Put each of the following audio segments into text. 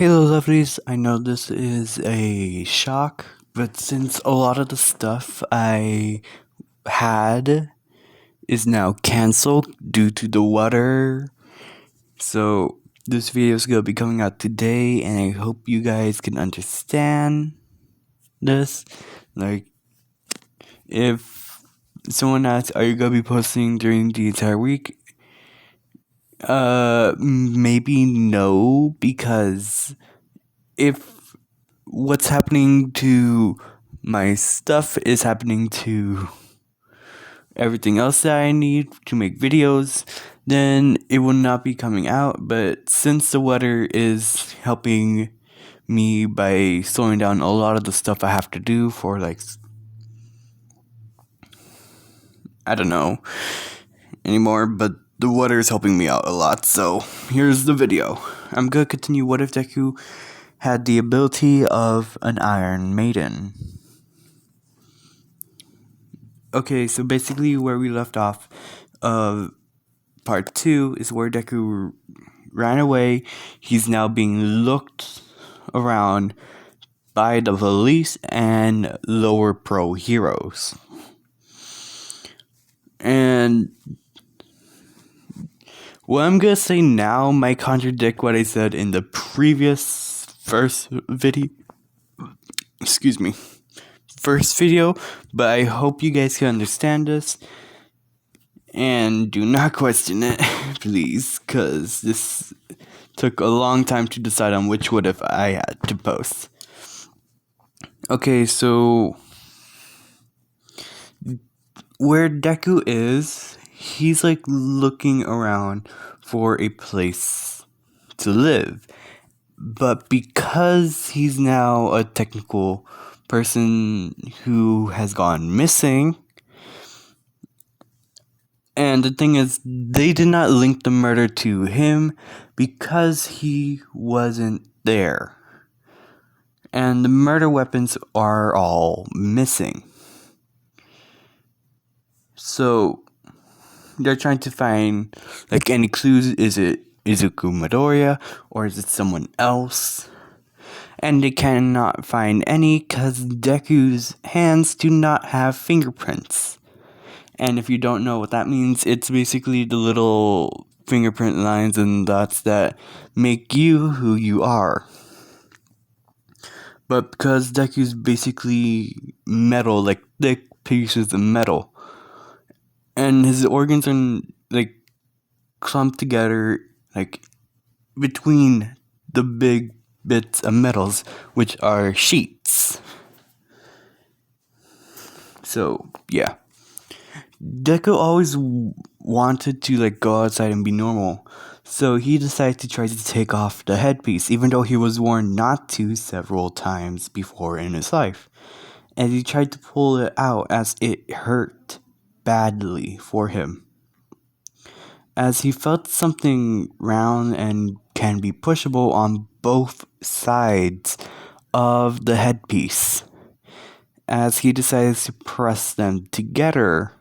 Hello, lovelies. I know this is a shock, but since a lot of the stuff I had is now canceled due to the water, so this video is gonna be coming out today, and I hope you guys can understand this. Like, if someone asks, "Are you gonna be posting during the entire week?" Maybe no, because if what's happening to my stuff is happening to everything else that I need to make videos, then it will not be coming out. But since the weather is helping me by slowing down a lot of the stuff I have to do for, like, I don't know anymore, but the weather is helping me out a lot. So here's the video. I'm gonna continue. What if Deku had the ability of an Iron Maiden? Okay, so basically where we left off of part 2 is where Deku ran away. He's now being looked around by the police and lower pro heroes. And what I'm gonna say now might contradict what I said in the previous first video, but I hope you guys can understand this. And do not question it, please, because this took a long time to decide on which what if I had to post. Okay, so where Deku is, he's like looking around for a place to live. But because he's now a technical person who has gone missing, and the thing is, they did not link the murder to him because he wasn't there. And the murder weapons are all missing. So they're trying to find, like, any clues. Is it Izuku Midoriya or is it someone else? And they cannot find any because Deku's hands do not have fingerprints. And if you don't know what that means, it's basically the little fingerprint lines and dots that make you who you are. But because Deku's basically metal, like thick pieces of metal, and his organs are like clumped together, like between the big bits of metals, which are sheets. So yeah, Deku always wanted to like go outside and be normal, so he decided to try to take off the headpiece, even though he was warned not to several times before in his life. And he tried to pull it out as it hurt badly for him, as he felt something round and can be pushable on both sides of the headpiece. As he decides to press them together,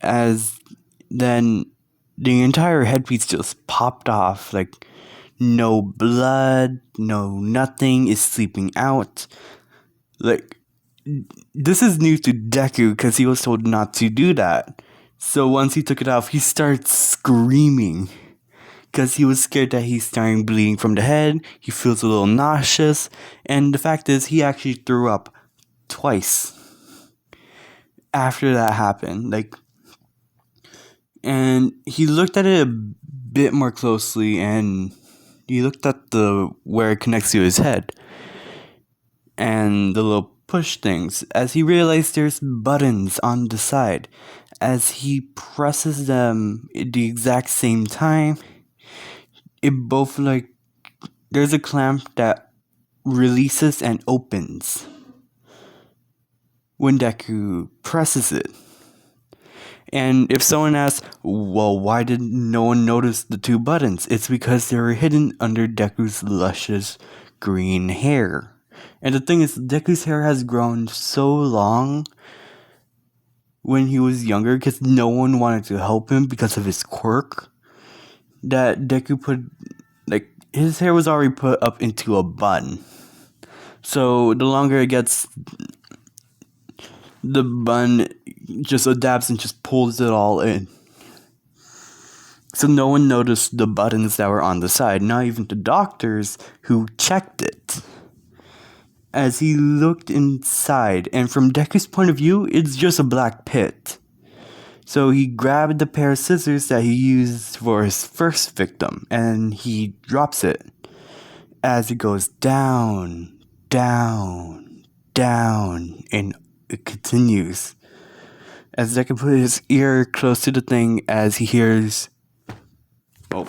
as then the entire headpiece just popped off, like no blood, no nothing is sleeping out. Like, this is new to Deku because he was told not to do that. So once he took it off, he starts screaming because he was scared that he's starting bleeding from the head. He feels a little nauseous, and the fact is he actually threw up twice after that happened. And he looked at it a bit more closely, and he looked at the where it connects to his head and the little push things, as he realized there's buttons on the side. As he presses them at the exact same time, it both, like, there's a clamp that releases and opens when Deku presses it. And if someone asks, well, why did no one notice the two buttons? It's because they were hidden under Deku's luscious green hair. And the thing is, Deku's hair has grown so long when he was younger because no one wanted to help him because of his quirk, that Deku put, like, his hair was already put up into a bun. So the longer it gets, the bun just adapts and just pulls it all in. So no one noticed the buttons that were on the side, not even the doctors who checked it. As he looked inside, and from Deku's point of view, it's just a black pit. So he grabbed the pair of scissors that he used for his first victim, and he drops it. As it goes down, down, down, and it continues. As Deku put his ear close to the thing as he hears... Oh.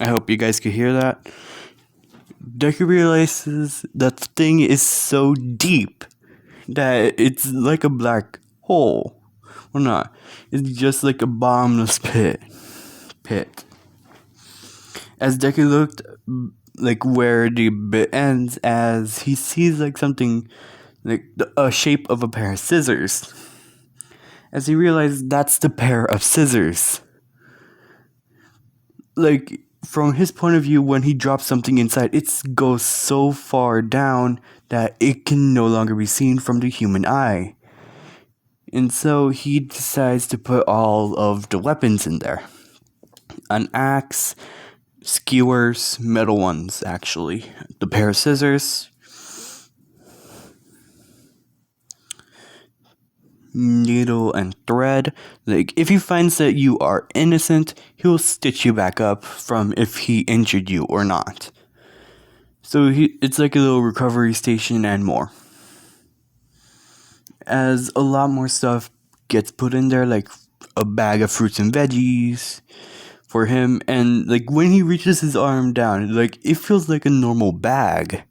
I hope you guys could hear that. Deku realizes that the thing is so deep that it's like a black hole. Or not. It's just like a bottomless pit. As Deku looked like where the bit ends, as he sees like something like a shape of a pair of scissors. As he realized that's the pair of scissors. Like, from his point of view, when he drops something inside, it goes so far down that it can no longer be seen from the human eye. And so he decides to put all of the weapons in there. An axe, skewers, metal ones actually, the pair of scissors, needle and thread. Like, if he finds that you are innocent, he'll stitch you back up from if he injured you or not. So it's like a little recovery station and more. As a lot more stuff gets put in there, like a bag of fruits and veggies for him, and like when he reaches his arm down, like it feels like a normal bag.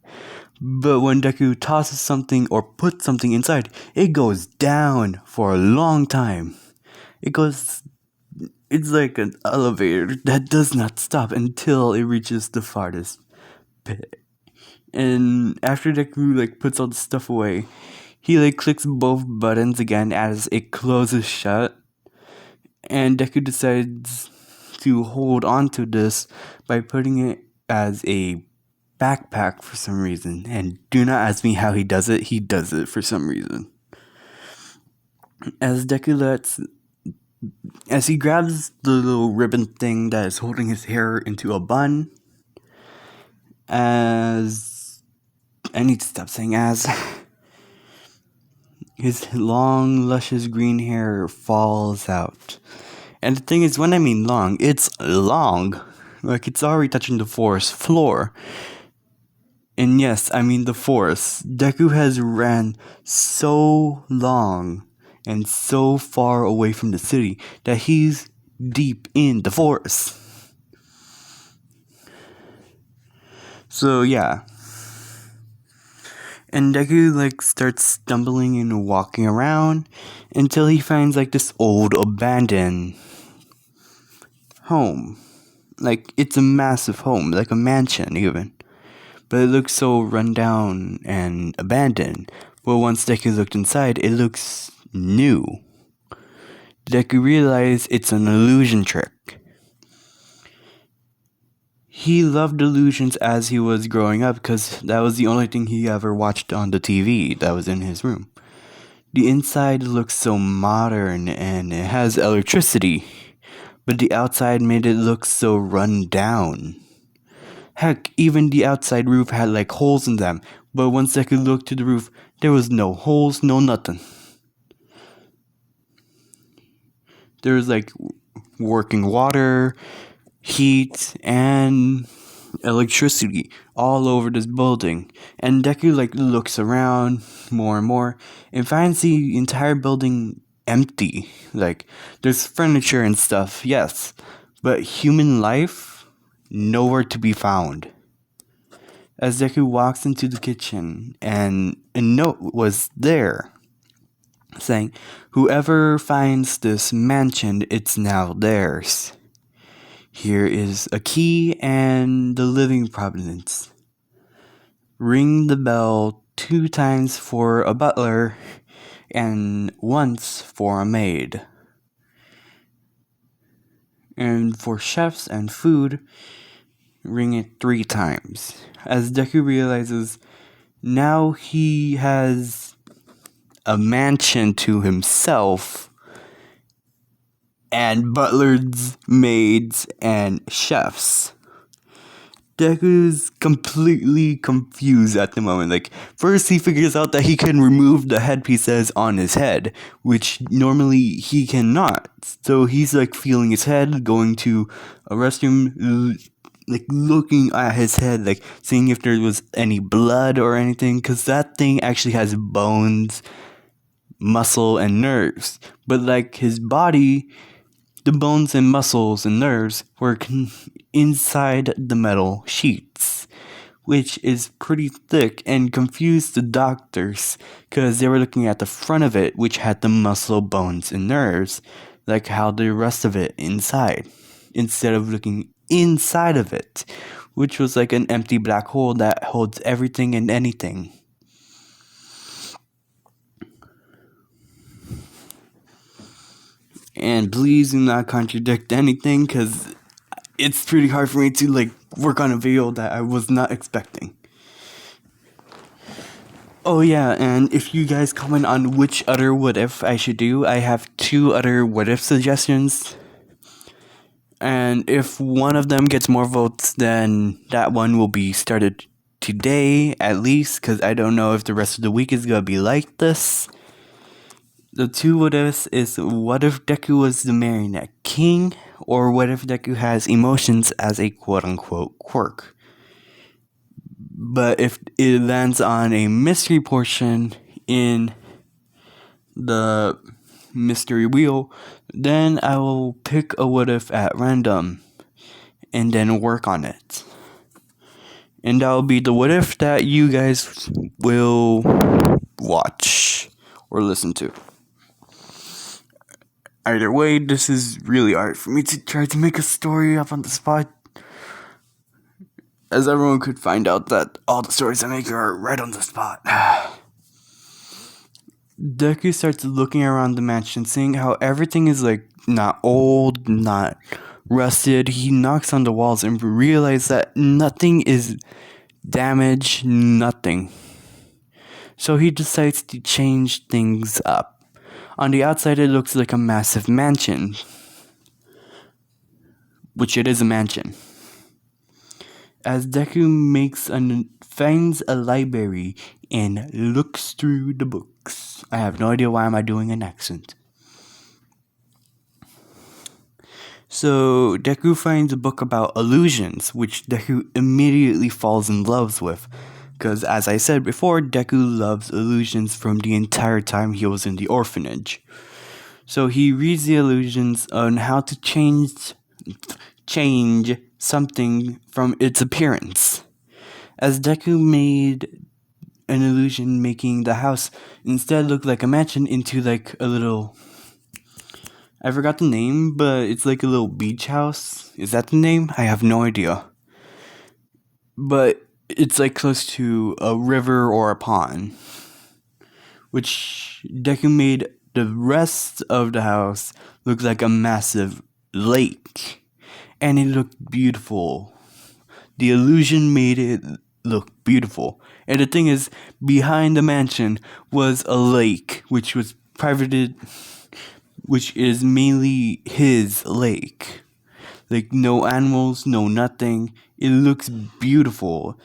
But when Deku tosses something or puts something inside, it goes down for a long time. It's like an elevator that does not stop until it reaches the farthest pit. And after Deku like puts all the stuff away, he like clicks both buttons again as it closes shut. And Deku decides to hold on to this by putting it as a backpack for some reason, and do not ask me how he does it for some reason. As he grabs the little ribbon thing that is holding his hair into a bun, as his long, luscious green hair falls out. And the thing is, when I mean long, it's long. Like, it's already touching the forest floor. And yes, I mean the forest. Deku has ran so long and so far away from the city that he's deep in the forest. So yeah. And Deku like starts stumbling and walking around until he finds like this old abandoned home. Like, it's a massive home, like a mansion even. But it looks so run down and abandoned. But once Deku looked inside, it looks new. Deku realized it's an illusion trick. He loved illusions as he was growing up because that was the only thing he ever watched on the TV that was in his room. The inside looks so modern and it has electricity, but the outside made it look so run down. Heck, even the outside roof had like holes in them, but once I could look to the roof, there was no holes, no nothing. There was like working water, heat, and electricity all over this building. And Deku like looks around more and more and finds the entire building empty. Like, there's furniture and stuff, yes, but human life, nowhere to be found. As Deku walks into the kitchen, and a note was there saying, "Whoever finds this mansion, it's now theirs. Here is a key and the living providence. Ring the bell 2 times for a butler and once for a maid." And for chefs and food, ring it 3 times. As Deku realizes now he has a mansion to himself, and butlers, maids, and chefs. Deku's completely confused at the moment. Like, first he figures out that he can remove the headpiece that is on his head, which normally he cannot. So he's like feeling his head, going to a restroom, like looking at his head, like seeing if there was any blood or anything, because that thing actually has bones, muscle, and nerves. But like his body, the bones and muscles and nerves were inside the metal sheets, which is pretty thick, and confused the doctors because they were looking at the front of it, which had the muscle, bones, and nerves, like how the rest of it inside, instead of looking inside of it, which was like an empty black hole that holds everything and anything. And please do not contradict anything, because it's pretty hard for me to like work on a video that I was not expecting. Oh yeah, and if you guys comment on which other what if I should do, I have 2 other what if suggestions. And if one of them gets more votes, then that one will be started today at least, because I don't know if the rest of the week is gonna be like this. The 2 what ifs is, what if Deku was the marionette king, or what if Deku has emotions as a quote-unquote quirk. But if it lands on a mystery portion in the mystery wheel, then I will pick a what if at random and then work on it. And that will be the what if that you guys will watch or listen to. Either way, this is really hard for me to try to make a story up on the spot, as everyone could find out that all the stories I make are right on the spot. Deku starts looking around the mansion, seeing how everything is like not old, not rusted. He knocks on the walls and realizes that nothing is damaged, nothing. So he decides to change things up. On the outside, it looks like a massive mansion, which it is a mansion. As Deku finds a library and looks through the books. I have no idea why am I doing an accent. So Deku finds a book about illusions, which Deku immediately falls in love with. Because as I said before, Deku loves illusions from the entire time he was in the orphanage. So he reads the illusions on how to change something from its appearance. As Deku made an illusion making the house instead look like a mansion into like a little, I forgot the name, but it's like a little beach house. Is that the name? I have no idea. But it's like close to a river or a pond, which Deku made the rest of the house look like a massive lake, and it looked beautiful. The illusion made it look beautiful. And the thing is, behind the mansion was a lake, which was privated, which is mainly his lake. Like, no animals, no nothing. It looks beautiful.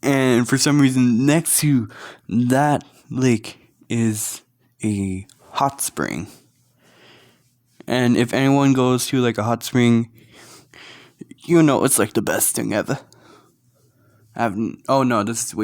And for some reason, next to that lake is a hot spring. And if anyone goes to like a hot spring, you know it's like the best thing ever. Oh no, this is way